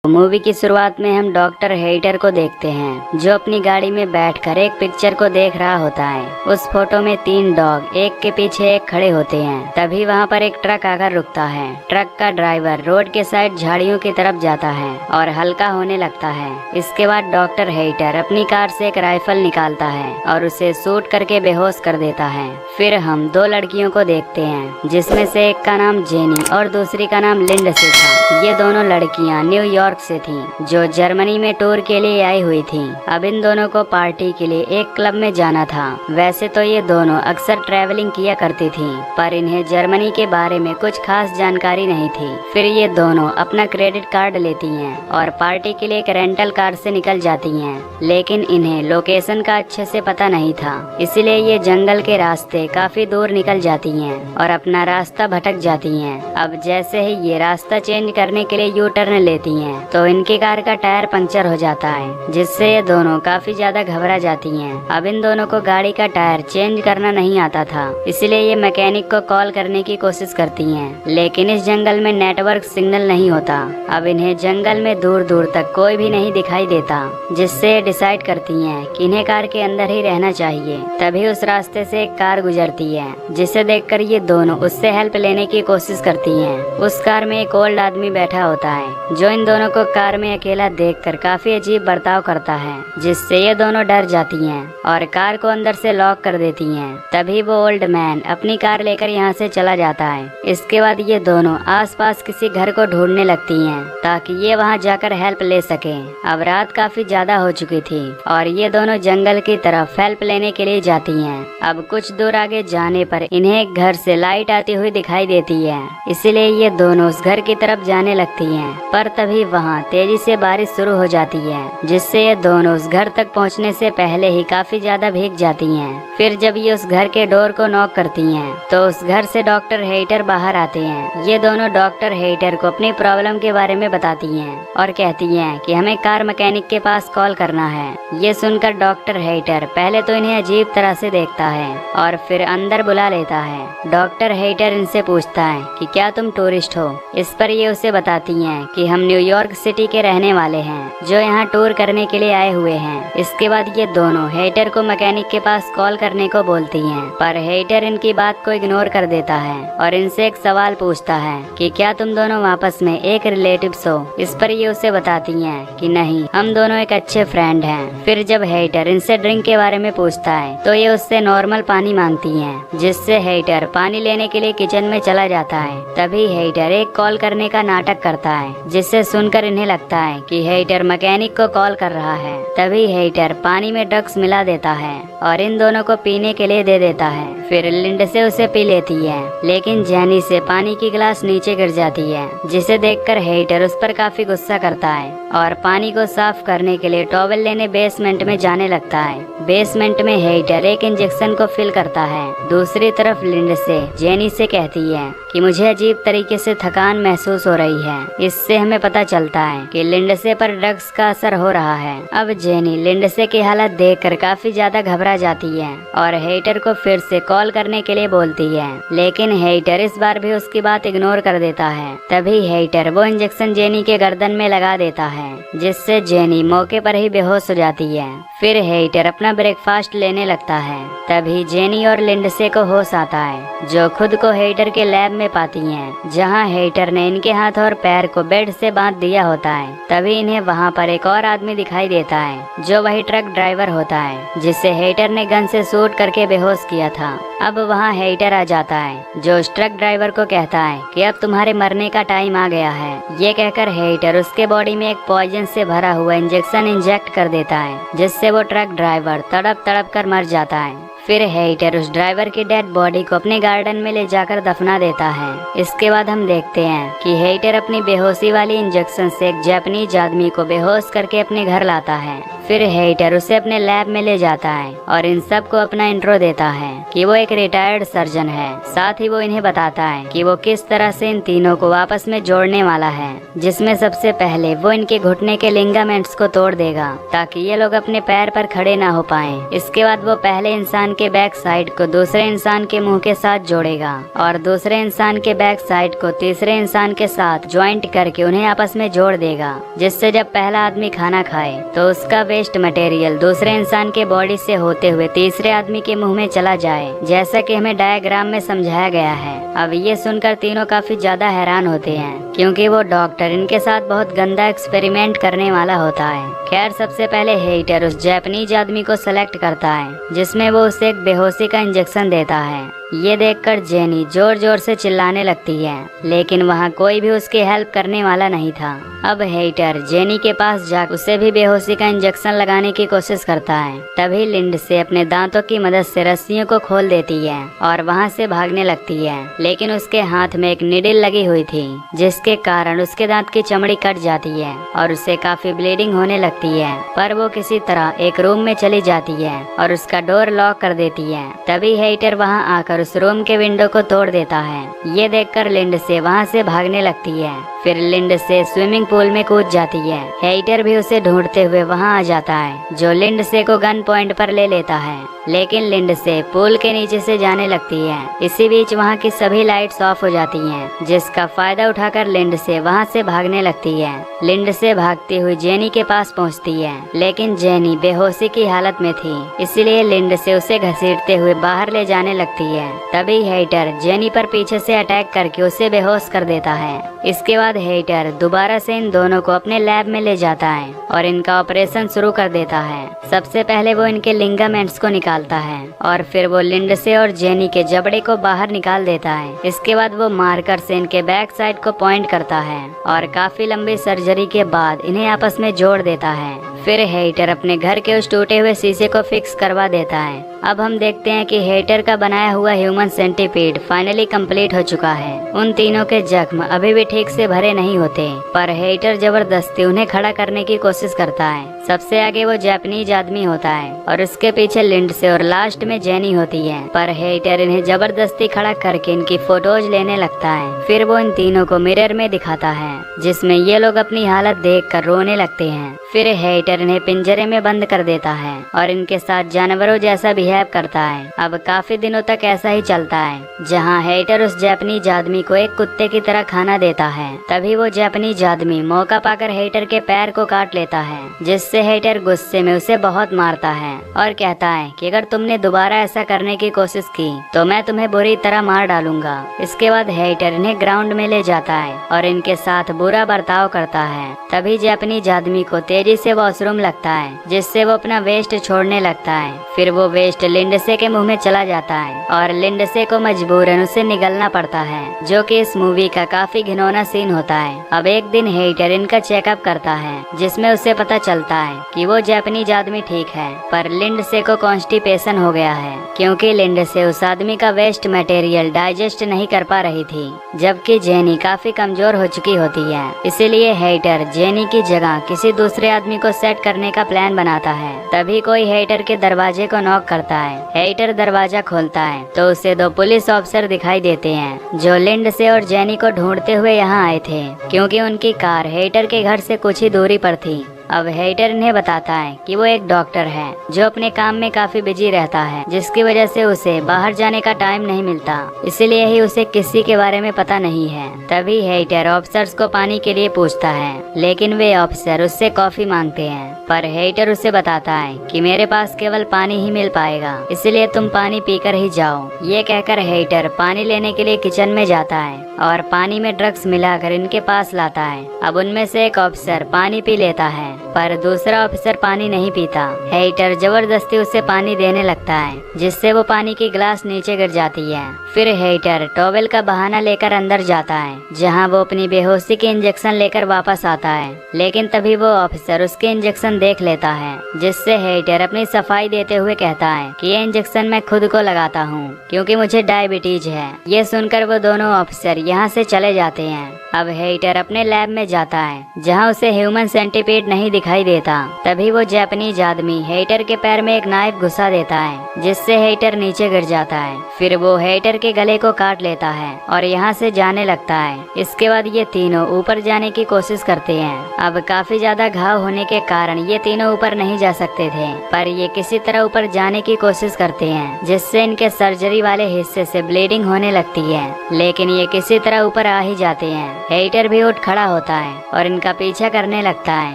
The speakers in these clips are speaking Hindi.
मूवी की शुरुआत में हम डॉक्टर हेइटर को देखते हैं जो अपनी गाड़ी में बैठकर एक पिक्चर को देख रहा होता है। उस फोटो में 3 डॉग एक के पीछे एक खड़े होते हैं। तभी वहाँ पर एक ट्रक आकर रुकता है। ट्रक का ड्राइवर रोड के साइड झाड़ियों की तरफ जाता है और हल्का होने लगता है। इसके बाद डॉक्टर हेइटर अपनी कार से एक राइफल निकालता है और उसे शूट करके बेहोश कर देता है। फिर हम 2 लड़कियों को देखते हैं जिसमें से एक का नाम जेनी और दूसरी का नाम लिंडसे था। ये दोनों लड़कियाँ न्यूयॉर्क से थी जो जर्मनी में टूर के लिए आई हुई थी। अब इन दोनों को पार्टी के लिए एक क्लब में जाना था। वैसे तो ये दोनों अक्सर ट्रैवलिंग किया करती थी, पर इन्हें जर्मनी के बारे में कुछ खास जानकारी नहीं थी। फिर ये दोनों अपना क्रेडिट कार्ड लेती हैं और पार्टी के लिए एक रेंटल कार से निकल जाती हैं। लेकिन इन्हें लोकेशन का अच्छे से पता नहीं था, इसलिए ये जंगल के रास्ते काफी दूर निकल जाती हैं और अपना रास्ता भटक जाती हैं। अब जैसे ही ये रास्ता चेंज करने के लिए यू टर्न लेती हैं तो इनकी कार का टायर पंचर हो जाता है, जिससे ये दोनों काफी ज्यादा घबरा जाती हैं। अब इन दोनों को गाड़ी का टायर चेंज करना नहीं आता था, इसलिए ये मैकेनिक को कॉल करने की कोशिश करती हैं। लेकिन इस जंगल में नेटवर्क सिग्नल नहीं होता। अब इन्हें जंगल में दूर दूर तक कोई भी नहीं दिखाई देता, जिससे डिसाइड करती हैं कि इन्हें कार के अंदर ही रहना चाहिए। तभी उस रास्ते से एक कार गुजरती है, जिसे देखकर ये दोनों उससे हेल्प लेने की कोशिश करती हैं। उस कार में एक ओल्ड आदमी बैठा होता है जो इन दोनों को कार में अकेला देखकर काफी अजीब बर्ताव करता है, जिससे ये दोनों डर जाती हैं और कार को अंदर से लॉक कर देती हैं। तभी वो ओल्ड मैन अपनी कार लेकर यहाँ से चला जाता है। इसके बाद ये दोनों आसपास किसी घर को ढूंढने लगती हैं ताकि ये वहाँ जाकर हेल्प ले सके। अब रात काफी ज्यादा हो चुकी थी और ये दोनों जंगल की तरफ हेल्प लेने के लिए जाती हैं। अब कुछ दूर आगे जाने पर इन्हें एक घर से लाइट आती हुई दिखाई देती है, इसीलिए ये दोनों उस घर की तरफ जाने लगती हैं। पर तभी वहाँ तेजी से बारिश शुरू हो जाती है, जिससे ये दोनों उस घर तक पहुँचने से पहले ही काफी ज्यादा भीग जाती हैं। फिर जब ये उस घर के डोर को नॉक करती हैं, तो उस घर से डॉक्टर हेइटर बाहर आते हैं। ये दोनों डॉक्टर हेइटर को अपनी प्रॉब्लम के बारे में बताती हैं और कहती हैं कि हमें कार मैकेनिक के पास कॉल करना है। ये सुनकर डॉक्टर हेइटर पहले तो इन्हें अजीब तरह से देखता है और फिर अंदर बुला लेता है। डॉक्टर हेइटर इनसे पूछता है कि क्या तुम टूरिस्ट हो। इस पर ये उसे बताती हैं कि हम न्यूयॉर्क सिटी के रहने वाले हैं जो यहाँ टूर करने के लिए आए हुए हैं। इसके बाद ये दोनों हेइटर को मैकेनिक के पास कॉल करने को बोलती हैं, पर हेइटर इनकी बात को इग्नोर कर देता है और इनसे एक सवाल पूछता है कि क्या तुम दोनों आपस में एक रिलेटिव्स हो। इस पर ये उसे बताती हैं कि नहीं, हम दोनों एक अच्छे फ्रेंड हैं। फिर जब हेइटर इनसे ड्रिंक के बारे में पूछता है तो ये उससे नॉर्मल पानी मांगती हैं, जिससे हेइटर पानी लेने के लिए किचन में चला जाता है। तभी हेइटर एक कॉल करने का नाटक करता है, जिससे सुनकर इन्हें लगता है कि हेइटर मैकेनिक को कॉल कर रहा है। तभी हेइटर पानी में ड्रग्स मिला देता है और इन दोनों को पीने के लिए दे देता है। फिर लिंडसे उसे पी लेती है, लेकिन जेनी से पानी की गिलास नीचे गिर जाती है, जिसे देखकर हेइटर उस पर काफी गुस्सा करता है और पानी को साफ करने के लिए टॉवेल लेने बेसमेंट में जाने लगता है। बेसमेंट में हेइटर एक इंजेक्शन को फिल करता है। दूसरी तरफ लिंडसे जेनी से कहती है कि मुझे अजीब तरीके से थकान महसूस हो रही है। इससे हमें पता चलता है कि लिंडसे पर ड्रग्स का असर हो रहा है। अब जेनी लिंडसे की हालत देखकर काफी ज्यादा घबरा जाती है और हेइटर को फिर से कॉल करने के लिए बोलती है, लेकिन हेइटर इस बार भी उसकी बात इग्नोर कर देता है। तभी हेइटर वो इंजेक्शन जेनी के गर्दन में लगा देता है, जिससे जेनी मौके पर ही बेहोश हो जाती है। फिर हेइटर अपना ब्रेकफास्ट लेने लगता है। तभी जेनी और लिंडसे को होश आता है, जो खुद को हेइटर के लैब में पाती हैं, जहां हेइटर ने इनके हाथ और पैर को बेड से बांध दिया होता है। तभी इन्हें वहां पर एक और आदमी दिखाई देता है, जो वही ट्रक ड्राइवर होता है जिसे हेइटर ने गन से शूट करके बेहोश किया था। अब वहां हेइटर आ जाता है, जो उस ट्रक ड्राइवर को कहता है कि अब तुम्हारे मरने का टाइम आ गया है। ये कहकर हेइटर उसके बॉडी में एक पॉइजन से भरा हुआ इंजेक्शन इंजेक्ट कर देता है, जिससे वो ट्रक ड्राइवर तड़प तड़प कर मर जाता है। फिर हेइटर उस ड्राइवर की डेड बॉडी को अपने गार्डन में ले जाकर दफना देता है। इसके बाद हम देखते हैं कि हेइटर अपनी बेहोशी वाली इंजेक्शन से एक जापानीज आदमी को बेहोश करके अपने घर लाता है। फिर हेटर उसे अपने लैब में ले जाता है और इन सबको अपना इंट्रो देता है कि वो एक रिटायर्ड सर्जन है। साथ ही वो इन्हें बताता है कि वो किस तरह से इन तीनों को आपस में जोड़ने वाला है, जिसमें सबसे पहले वो इनके घुटने के लिगामेंट्स को तोड़ देगा ताकि ये लोग अपने पैर पर खड़े ना हो पाएं। इसके बाद वो पहले इंसान के बैक साइड को दूसरे इंसान के मुंह के साथ जोड़ेगा और दूसरे इंसान के बैक साइड को तीसरे इंसान के साथ ज्वाइंट करके उन्हें आपस में जोड़ देगा, जिससे जब पहला आदमी खाना खाए तो उसका वेस्ट मटेरियल दूसरे इंसान के बॉडी से होते हुए तीसरे आदमी के मुंह में चला जाए, जैसा कि हमें डायग्राम में समझाया गया है। अब ये सुनकर तीनों काफी ज्यादा हैरान होते हैं क्योंकि वो डॉक्टर इनके साथ बहुत गंदा एक्सपेरिमेंट करने वाला होता है। खैर, सबसे पहले हेटर उस जापानीज आदमी को सेलेक्ट करता है जिसमें वो उसे एक बेहोशी का इंजेक्शन देता है। ये देखकर जेनी जोर जोर से चिल्लाने लगती है, लेकिन वहाँ कोई भी उसकी हेल्प करने वाला नहीं था। अब हेटर जेनी के पास जाकर उसे भी बेहोशी का इंजेक्शन लगाने की कोशिश करता है। तभी लिंडसे अपने दांतों की मदद से रस्सियों को खोल देती है और वहाँ से भागने लगती है, लेकिन उसके हाथ में एक निडल लगी हुई थी जिसके कारण उसके दांत की चमड़ी कट जाती है और उसे काफी ब्लीडिंग होने लगती है। पर वो किसी तरह एक रूम में चली जाती है और उसका डोर लॉक कर देती है। तभी हेटर वहाँ आकर उस रूम के विंडो को तोड़ देता है। ये देखकर लिंडसे वहाँ से भागने लगती है। फिर लिंडसे स्विमिंग पूल में कूद जाती है। हेटर भी उसे ढूंढते हुए वहाँ आ जाता है, जो लिंडसे को गन पॉइंट पर ले लेता है, लेकिन लिंडसे पूल के नीचे से जाने लगती है। इसी बीच वहाँ की सभी लाइट्स ऑफ हो जाती हैं, जिसका फायदा उठाकर लिंडसे वहाँ से भागने लगती है। लिंडसे भागती हुई जेनी के पास पहुँचती है, लेकिन जेनी बेहोशी की हालत में थी, इसलिए लिंडसे उसे घसीटते हुए बाहर ले जाने लगती है। तभी हेटर जेनी पर पीछे से अटैक करके उसे बेहोश कर देता है। इसके बाद हेटर दोबारा से इन दोनों को अपने लैब में ले जाता है और इनका ऑपरेशन शुरू कर देता है। सबसे पहले वो इनके लिगामेंट्स को निकालता है और फिर वो लिंडसे और जेनी के जबड़े को बाहर निकाल देता है। इसके बाद वो मार्कर से इनके बैक साइड को पॉइंट करता है और काफी लंबी सर्जरी के बाद इन्हें आपस में जोड़ देता है। फिर हेटर अपने घर के उस टूटे हुए शीशे को फिक्स करवा देता है। अब हम देखते हैं कि हेटर का बनाया हुआ ह्यूमन सेंटीपीड फाइनली कंप्लीट हो चुका है। उन तीनों के जख्म अभी भी ठीक से भरे नहीं होते, पर हेटर जबरदस्ती उन्हें खड़ा करने की कोशिश करता है। सबसे आगे वो जापानीज आदमी होता है और उसके पीछे लिंडसे और लास्ट में जेनी होती है, पर हेटर इन्हें जबरदस्ती खड़ा करके इनकी फोटोज लेने लगता है। फिर वो इन तीनों को मिरर में दिखाता है, जिसमें ये लोग अपनी हालत देखकर रोने लगते हैं। फिर हेटर इन्हें पिंजरे में बंद कर देता है और इनके साथ जानवरों जैसा बिहेव करता है। अब काफी दिनों तक ऐसा ही चलता है, जहाँ हेटर उस जापानीज आदमी को एक कुत्ते की तरह खाना देता है। तभी वो जापानीज आदमी मौका पाकर हेटर के पैर को काट लेता है, जिससे हेटर गुस्से में उसे बहुत मारता है और कहता है कि अगर तुमने दोबारा ऐसा करने की कोशिश की तो मैं तुम्हें बुरी तरह मार डालूंगा। इसके बाद हेटर इन्हें ग्राउंड में ले जाता है और इनके साथ बुरा बर्ताव करता है। तभी जापानीज आदमी को तेजी से वॉशरूम लगता है, जिससे वो अपना वेस्ट छोड़ने लगता है। फिर वो वेस्ट लिंडसे के मुंह में चला जाता है और लिंडसे को मजबूरन उसे निगलना पड़ता है, जो कि इस मूवी का काफी घिनौना सीन होता है। अब एक दिन हेटर इनका चेकअप करता है, जिसमें उसे पता चलता है कि वो जापानीज आदमी ठीक है, पर लिंडसे को कॉन्स्टिपेशन हो गया है, क्योंकि लिंडसे उस आदमी का वेस्ट मटेरियल डाइजेस्ट नहीं कर पा रही थी, जबकि जेनी काफी कमजोर हो चुकी होती है। इसीलिए हेटर जेनी की जगह किसी दूसरे आदमी को सेट करने का प्लान बनाता है। तभी कोई हेटर के दरवाजे को नॉक करता है। हेटर दरवाजा खोलता है तो उसे दो पुलिस ऑफिसर दिखाई देते हैं, जो लिंडसे और जेनी को ढूंढते हुए यहाँ आए थे, क्योंकि उनकी कार हेटर के घर से कुछ ही दूरी पर थी। अब हेटर इन्हें बताता है कि वो एक डॉक्टर है जो अपने काम में काफी बिजी रहता है, जिसकी वजह से उसे बाहर जाने का टाइम नहीं मिलता, इसलिए ही उसे किसी के बारे में पता नहीं है। तभी हेटर ऑफिसर्स को पानी के लिए पूछता है, लेकिन वे ऑफिसर उससे कॉफी मांगते हैं, पर हेटर उसे बताता है कि मेरे पास केवल पानी ही मिल पाएगा, इसलिए तुम पानी पीकर ही जाओ। ये कहकर हेटर पानी लेने के लिए किचन में जाता है और पानी में ड्रग्स मिलाकर इनके पास लाता है। अब उनमें से एक ऑफिसर पानी पी लेता है, पर दूसरा ऑफिसर पानी नहीं पीता। हेटर जबरदस्ती उसे पानी देने लगता है, जिससे वो पानी की गिलास नीचे गिर जाती है। फिर हेटर टॉवेल का बहाना लेकर अंदर जाता है, जहां वो अपनी बेहोशी के इंजेक्शन लेकर वापस आता है, लेकिन तभी वो ऑफिसर उसके इंजेक्शन देख लेता है, जिससे हेटर अपनी सफाई देते हुए कहता है कि ये इंजेक्शन मैं खुद को लगाता हूँ, क्योंकि मुझे डायबिटीज है। ये सुनकर वो दोनों ऑफिसर यहाँ से चले जाते हैं। अब हेटर अपने लैब में जाता है, जहाँ उसे ह्यूमन सेंटीपीड नहीं नहीं दिखाई देता। तभी वो जापानीज आदमी हेटर के पैर में एक नाइफ घुसा देता है, जिससे हेटर नीचे गिर जाता है। फिर वो हेटर के गले को काट लेता है और यहाँ से जाने लगता है। इसके बाद ये तीनों ऊपर जाने की कोशिश करते हैं। अब काफी ज्यादा घाव होने के कारण ये तीनों ऊपर नहीं जा सकते थे, पर ये किसी तरह ऊपर जाने की कोशिश करते हैं, जिससे इनके सर्जरी वाले हिस्से से ब्लीडिंग होने लगती है। लेकिन ये किसी तरह ऊपर आ ही जाते हैं। हेटर भी उठ खड़ा होता है और इनका पीछा करने लगता है।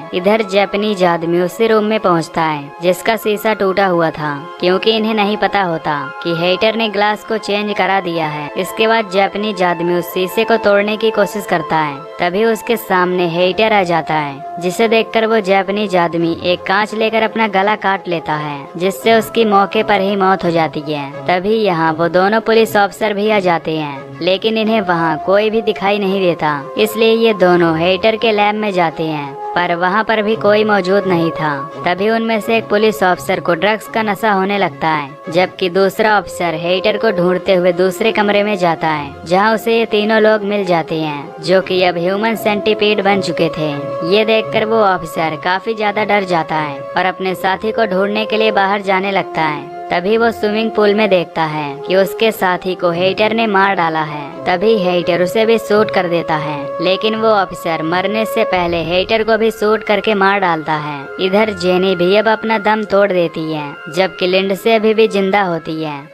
इधर जापानीज आदमी उसी रूम में पहुंचता है जिसका शीशा टूटा हुआ था, क्योंकि इन्हें नहीं पता होता कि हेटर ने ग्लास को चेंज करा दिया है। इसके बाद जापानीज आदमी उस शीशे को तोड़ने की कोशिश करता है। तभी उसके सामने हेटर आ जाता है, जिसे देखकर वो जापानीज आदमी एक कांच लेकर अपना गला काट लेता है, जिससे उसकी मौके पर ही मौत हो जाती है। तभी यहाँ वो दोनों पुलिस ऑफिसर भी आ जाते हैं, लेकिन इन्हें वहाँ कोई भी दिखाई नहीं देता। इसलिए ये दोनों हेटर के लैब में जाते हैं, पर वहाँ पर भी कोई मौजूद नहीं था। तभी उनमें से एक पुलिस ऑफिसर को ड्रग्स का नशा होने लगता है, जबकि दूसरा ऑफिसर हेटर को ढूंढते हुए दूसरे कमरे में जाता है, जहाँ उसे ये तीनों लोग मिल जाते हैं, जो कि अब ह्यूमन सेंटीपीड बन चुके थे। ये देखकर वो ऑफिसर काफी ज्यादा डर जाता है और अपने साथी को ढूंढने के लिए बाहर जाने लगता है। तभी वो स्विमिंग पूल में देखता है कि उसके साथी को हेटर ने मार डाला है। तभी हेटर उसे भी शूट कर देता है, लेकिन वो ऑफिसर मरने से पहले हेटर को भी शूट करके मार डालता है। इधर जेनी भी अब अपना दम तोड़ देती है, जबकि लिंडसे अभी भी जिंदा होती है।